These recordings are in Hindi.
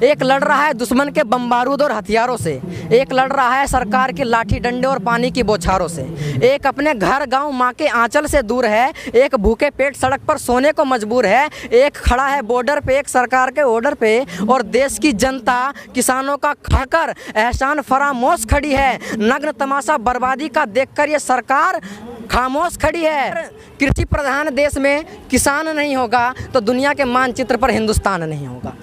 एक लड़ रहा है दुश्मन के बम बारूद और हथियारों से, एक लड़ रहा है सरकार के लाठी डंडे और पानी की बौछारों से, एक अपने घर गांव माँ के आंचल से दूर है, एक भूखे पेट सड़क पर सोने को मजबूर है, एक खड़ा है बॉर्डर पे एक सरकार के ऑर्डर पे, और देश की जनता किसानों का खाकर एहसान फरामोश खड़ी है। नग्न तमाशा बर्बादी का देखकर ये सरकार खामोश खड़ी है। कृषि प्रधान देश में किसान नहीं होगा तो दुनिया के मानचित्र पर हिंदुस्तान नहीं होगा।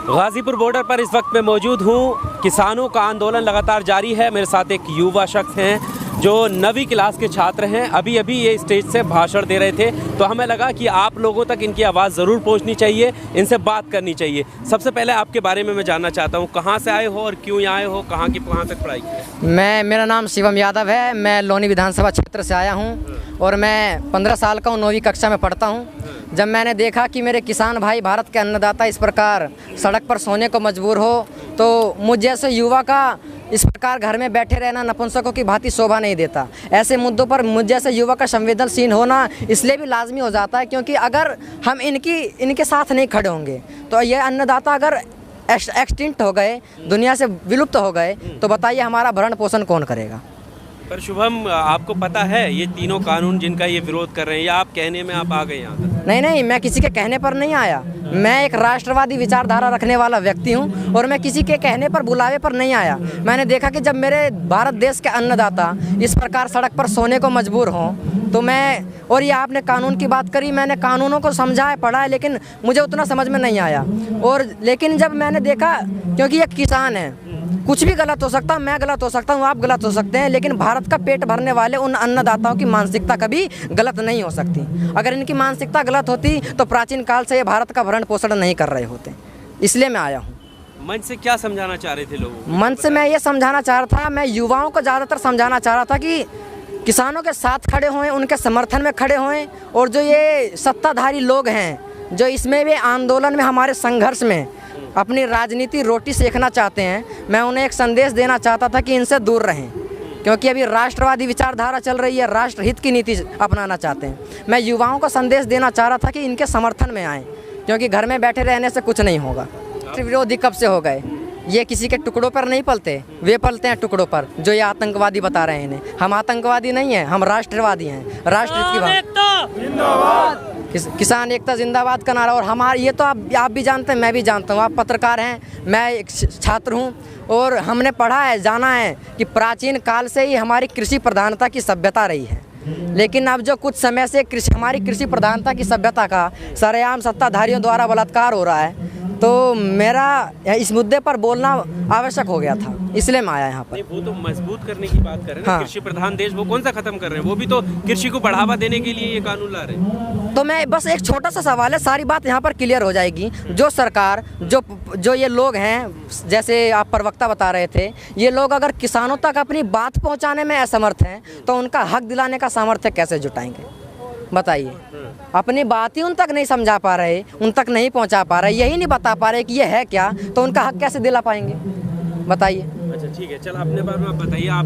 गाजीपुर बॉर्डर पर इस वक्त मैं मौजूद हूँ। किसानों का आंदोलन लगातार जारी है। मेरे साथ एक युवा शख्स हैं जो 9वीं क्लास के छात्र हैं। अभी अभी ये स्टेज से भाषण दे रहे थे, तो हमें लगा कि आप लोगों तक इनकी आवाज़ ज़रूर पहुंचनी चाहिए, इनसे बात करनी चाहिए। सबसे पहले आपके बारे में मैं जानना चाहता हूं, कहां से आए हो और क्यों यहाँ आए हो, कहां तक पढ़ाई की? मेरा नाम शिवम यादव है। मैं लोनी विधानसभा क्षेत्र से आया हूं और मैं 15 साल का हूँ, 9वीं कक्षा में पढ़ता हूँ। जब मैंने देखा कि मेरे किसान भाई भारत के अन्नदाता इस प्रकार सड़क पर सोने को मजबूर हो, तो मुझ जैसे युवा का इस प्रकार घर में बैठे रहना नपुंसकों की भांति शोभा नहीं देता। ऐसे मुद्दों पर मुझ जैसे युवा का संवेदनशील होना इसलिए भी लाजमी हो जाता है, क्योंकि अगर हम इनके साथ नहीं खड़े होंगे तो ये अन्नदाता अगर एक्सटिंक्ट हो गए, दुनिया से विलुप्त हो गए, तो बताइए हमारा भरण पोषण कौन करेगा। पर शुभम, आपको पता है ये तीनों कानून जिनका ये विरोध कर रहे हैं, या आप कहने में आप आ गए यहाँ तक? नहीं, मैं किसी के कहने पर नहीं आया। मैं एक राष्ट्रवादी विचारधारा रखने वाला व्यक्ति हूँ और मैं किसी के कहने पर बुलावे पर नहीं आया। मैंने देखा कि जब मेरे भारत देश के अन्नदाता इस प्रकार सड़क पर सोने को मजबूर हों, तो मैं, और ये आपने कानून की बात करी, मैंने कानूनों को समझा है, पढ़ा है, लेकिन मुझे उतना समझ में नहीं आया। और लेकिन जब मैंने देखा, क्योंकि ये किसान है, कुछ भी गलत हो सकता, मैं गलत हो सकता हूँ, आप गलत हो सकते हैं, लेकिन भारत का पेट भरने वाले उन अन्नदाताओं की मानसिकता कभी गलत नहीं हो सकती। अगर इनकी मानसिकता गलत होती तो प्राचीन काल से ये भारत का भरण पोषण नहीं कर रहे होते। इसलिए मैं आया हूँ। मंच से क्या समझाना चाह रहे थे लोगों? मंच से मैं ये समझाना चाह रहा था, मैं युवाओं को ज़्यादातर समझाना चाह रहा था कि किसानों के साथ खड़े हों, उनके समर्थन में खड़े हों, और जो ये सत्ताधारी लोग हैं जो इसमें भी आंदोलन में, हमारे संघर्ष में अपनी राजनीति रोटी सेकना चाहते हैं, मैं उन्हें एक संदेश देना चाहता था कि इनसे दूर रहें, क्योंकि अभी राष्ट्रवादी विचारधारा चल रही है, राष्ट्रहित की नीति अपनाना चाहते हैं। मैं युवाओं को संदेश देना चाह रहा था कि इनके समर्थन में आएँ, क्योंकि घर में बैठे रहने से कुछ नहीं होगा। विरोधी कब से हो गए? ये किसी के टुकड़ों पर नहीं पलते, वे पलते हैं टुकड़ों पर, जो ये आतंकवादी बता रहे हैं इन्हें। हम आतंकवादी नहीं हैं, हम राष्ट्रवादी हैं। राष्ट्रहित की बात, किसान एकता जिंदाबाद का नारा। और हमारे ये तो आप भी जानते हैं, मैं भी जानता हूँ, आप पत्रकार हैं, मैं एक छात्र हूँ, और हमने पढ़ा है, जाना है कि प्राचीन काल से ही हमारी कृषि प्रधानता की सभ्यता रही है। लेकिन अब जो कुछ समय से हमारी कृषि प्रधानता की सभ्यता का सरेआम सत्ताधारियों द्वारा बलात्कार हो रहा है, तो मेरा इस मुद्दे पर बोलना आवश्यक हो गया था, इसलिए मैं आया यहाँ पर। वो तो मजबूत करने की बात कर रहे हैं। हाँ। कृषि प्रधान देश, वो कौन सा खत्म कर रहे हैं? वो भी तो कृषि को बढ़ावा देने के लिए ये कानून ला रहे हैं। तो मैं बस एक छोटा सा सवाल है, सारी बात यहाँ पर क्लियर हो जाएगी। जो सरकार, जो ये लोग हैं, जैसे आप प्रवक्ता बता रहे थे, ये लोग अगर किसानों तक अपनी बात पहुँचाने में असमर्थ हैं, तो उनका हक दिलाने का सामर्थ्य कैसे जुटाएंगे? बताइए। अपनी बात ही उन तक नहीं समझा पा रहे, उन तक नहीं पहुंचा पा रहे, यही नहीं बता पा रहे कि ये है क्या, तो उनका हक कैसे दिला पाएंगे? बताइए। अच्छा ठीक है, चल अपने बारे में आप बताइए। आप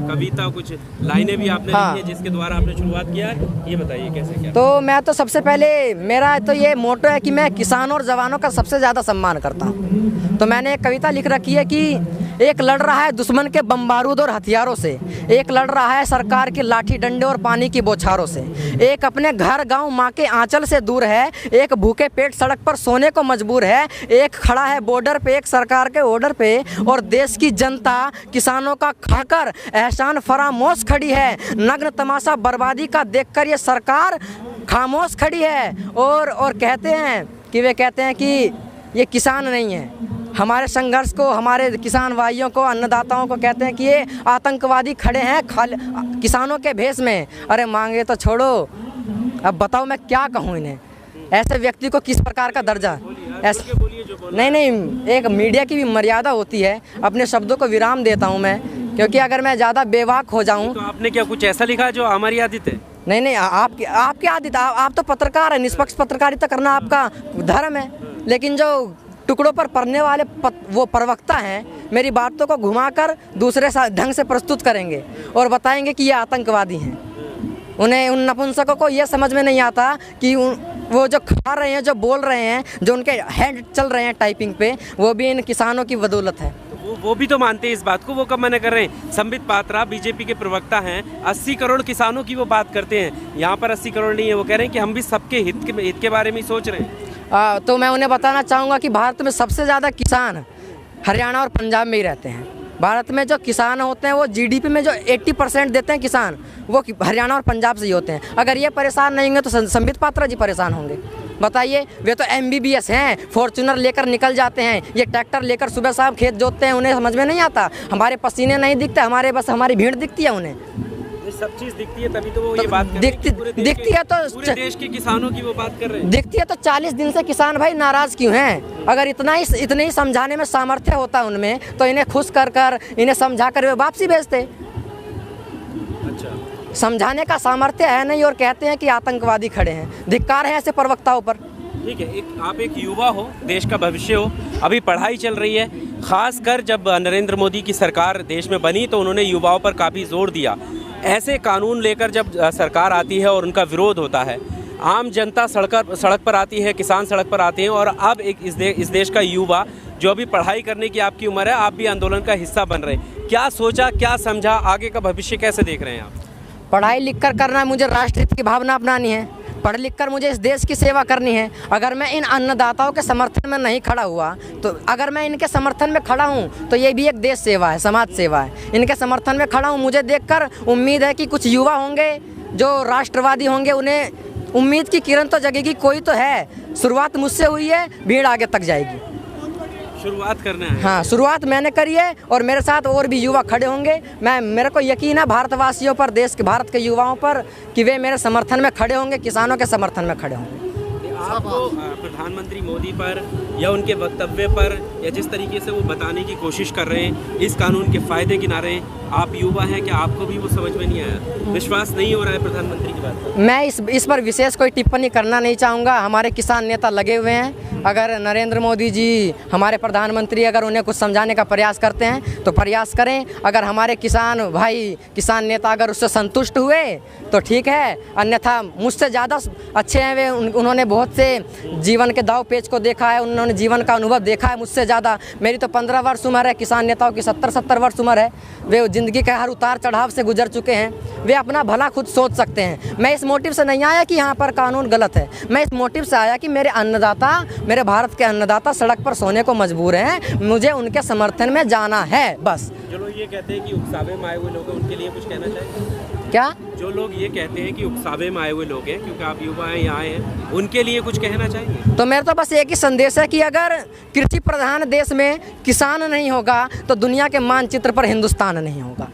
कविता, कुछ लाइनें भी आपने लिखी है जिसके द्वारा आपने शुरुआत किया है, ये बताइए कैसे क्या? तो मैं तो सबसे पहले, मेरा तो ये मोटो है कि मैं किसानों और जवानों का सबसे ज़्यादा सम्मान करता हूँ। तो मैंने एक कविता लिख रखी है कि एक लड़ रहा है दुश्मन के बम बारूद और हथियारों से, एक लड़ रहा है सरकार के लाठी डंडे और पानी की बौछारों से, एक अपने घर गांव माँ के आंचल से दूर है, एक भूखे पेट सड़क पर सोने को मजबूर है, एक खड़ा है बॉर्डर पे एक सरकार के ऑर्डर पे, और देश की जनता किसानों का खाकर एहसान फरामोश खड़ी है। नग्न तमाशा बर्बादी का देखकर ये सरकार खामोश खड़ी है। और कहते हैं कि ये किसान नहीं है, हमारे संघर्ष को, हमारे किसान भाइयों को, अन्नदाताओं को कहते हैं कि ये आतंकवादी खड़े हैं किसानों के भेष में। अरे मांगे तो छोड़ो, अब बताओ मैं क्या कहूँ इन्हें? ऐसे व्यक्ति को किस प्रकार का दर्जा? नहीं, एक मीडिया की भी मर्यादा होती है, अपने शब्दों को विराम देता हूँ मैं, क्योंकि अगर मैं ज़्यादा बेवाक हो जाऊँ। तो आपने क्या कुछ ऐसा लिखा जो हमारी आदत है? नहीं, आपकी आदत, आप तो पत्रकार है, निष्पक्ष पत्रकारिता करना आपका धर्म है, लेकिन जो टुकड़ों पर पढ़ने वाले वो प्रवक्ता हैं, मेरी बातों को घुमाकर दूसरे ढंग से प्रस्तुत करेंगे और बताएंगे कि ये आतंकवादी हैं। उन्हें उन नपुंसकों को ये समझ में नहीं आता कि वो जो खा रहे हैं, जो बोल रहे हैं, जो उनके हैंड चल रहे हैं टाइपिंग पे, वो भी इन किसानों की बदौलत है। वो भी तो मानते हैं इस बात को, वो कब मना कर रहे हैं? संबित पात्रा बीजेपी के प्रवक्ता हैं, 80 करोड़ किसानों की वो बात करते हैं। यहाँ पर 80 करोड़ नहीं है, वो कह रहे हैं कि हम भी सबके हित के बारे में ही सोच रहे हैं। तो मैं उन्हें बताना चाहूँगा कि भारत में सबसे ज़्यादा किसान हरियाणा और पंजाब में ही रहते हैं। भारत में जो किसान होते हैं वो जीडीपी में जो 80% देते हैं किसान, वो हरियाणा और पंजाब से ही होते हैं। अगर ये परेशान नहीं होंगे तो संबित पात्रा जी परेशान होंगे। बताइए, वे तो MBBS हैं, फॉर्च्यूनर लेकर निकल जाते हैं, ये ट्रैक्टर लेकर सुबह शाम खेत जोतते हैं, उन्हें समझ में नहीं आता। हमारे पसीने नहीं दिखते, हमारी भीड़ दिखती है उन्हें। सब चीज़ दिखती है, तभी तो वो ये बात कर रहे हैं। दिखती है तो पूरे देश के किसानों की वो बात कर रहे हैं। दिखती है तो 40 दिन से किसान भाई नाराज क्यों हैं? अगर इतने ही समझाने में सामर्थ्य होता उनमें, तो इन्हें खुश कर इन्हें समझा कर वे वापसी भेजते। अच्छा, समझाने का सामर्थ्य है नहीं और कहते हैं कि आतंकवादी खड़े हैं। धिक्कार है ऐसे प्रवक्ताओं पर। ठीक है, आप एक युवा हो, देश का भविष्य हो, अभी पढ़ाई चल रही है। खासकर जब नरेंद्र मोदी की सरकार देश में बनी तो उन्होंने युवाओं पर काफ़ी जोर दिया। ऐसे कानून लेकर जब सरकार आती है और उनका विरोध होता है, आम जनता सड़क पर आती है, किसान सड़क पर आते हैं, और अब एक इस देश का युवा जो अभी पढ़ाई करने की आपकी उम्र है, आप भी आंदोलन का हिस्सा बन रहे हैं। क्या सोचा, क्या समझा, आगे का भविष्य कैसे देख रहे हैं आप? पढ़ाई लिख कर करना है, मुझे राष्ट्रहित की भावना अपनानी है। पढ़ लिख कर मुझे इस देश की सेवा करनी है। अगर मैं इन अन्नदाताओं के समर्थन में नहीं खड़ा हुआ, तो अगर मैं इनके समर्थन में खड़ा हूँ तो ये भी एक देश सेवा है, समाज सेवा है। इनके समर्थन में खड़ा हूँ, मुझे देखकर उम्मीद है कि कुछ युवा होंगे जो राष्ट्रवादी होंगे, उन्हें उम्मीद की किरण तो जगेगी। कोई तो है, शुरुआत मुझसे हुई है, भीड़ आगे तक जाएगी। शुरुआत करना है। हाँ, शुरुआत मैंने करी है और मेरे साथ और भी युवा खड़े होंगे। मेरे को यकीन है भारतवासियों पर, भारत के युवाओं पर, कि वे मेरे समर्थन में खड़े होंगे, किसानों के समर्थन में खड़े होंगे। आपको प्रधानमंत्री मोदी पर या उनके वक्तव्य पर या जिस तरीके से वो बताने की कोशिश कर रहे हैं इस कानून के फ़ायदे गिना रहे हैं, आप युवा हैं, क्या आपको भी वो समझ में नहीं आया? विश्वास नहीं हो रहा है प्रधानमंत्री की बात पर? मैं इस पर विशेष कोई टिप्पणी करना नहीं चाहूँगा। हमारे किसान नेता लगे हुए हैं। अगर नरेंद्र मोदी जी हमारे प्रधानमंत्री अगर उन्हें कुछ समझाने का प्रयास करते हैं तो प्रयास करें। अगर हमारे किसान भाई, किसान नेता अगर उससे संतुष्ट हुए तो ठीक है, अन्यथा मुझसे ज़्यादा अच्छे हैं वे। उन्होंने बहुत से जीवन के दाव पेच को देखा है, उन्होंने जीवन का अनुभव देखा है मुझसे ज़्यादा। मेरी तो 15 वर्ष उम्र है, किसान नेताओं की 70 वर्ष उम्र है। वे ज़िंदगी के हर उतार चढ़ाव से गुजर चुके हैं, वे अपना भला खुद सोच सकते हैं। मैं इस मोटिव से नहीं आया कि यहाँ पर कानून गलत है, मैं इस मोटिव से आया कि मेरे अन्नदाता, मेरे भारत के अन्नदाता सड़क पर सोने को मजबूर हैं, मुझे उनके समर्थन में जाना है, बस। जो लोग ये कहते हैं कि उकसावे में आए हुए लोग हैं, उनके लिए कुछ कहना चाहिए? क्या? जो लोग ये कहते हैं कि उकसावे में आए हुए लोग हैं, क्योंकि आप युवा हैं, यहाँ हैं, उनके लिए कुछ कहना चाहिए? तो मेरा तो बस एक ही संदेश है कि अगर कृषि प्रधान देश में किसान नहीं होगा तो दुनिया के मानचित्र पर हिंदुस्तान नहीं होगा।